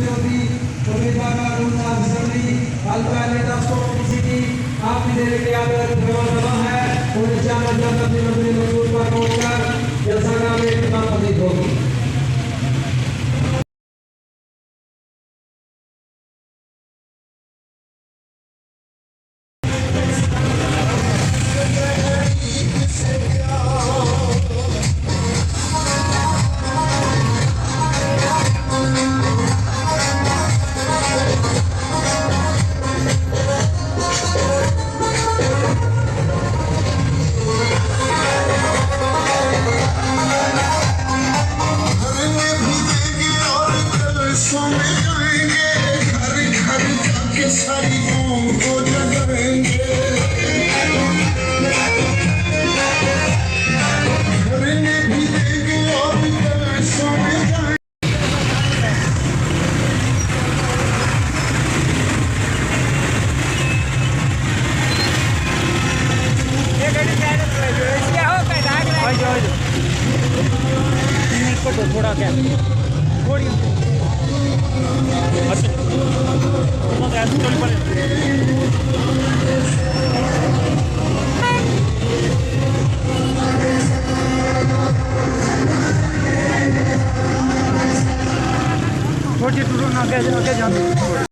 ज्योति उम्मीदवार का rule assembly alpha letter stock PCT आप भी देने के आदर प्रवर्तन है और चार हजार अपने अपने मजदूर पर होकर जनसंख्या में कितना अधिक होगी। थोड़ा क्या थोड़ी अच्छा छोटी टूर ना आगे जाने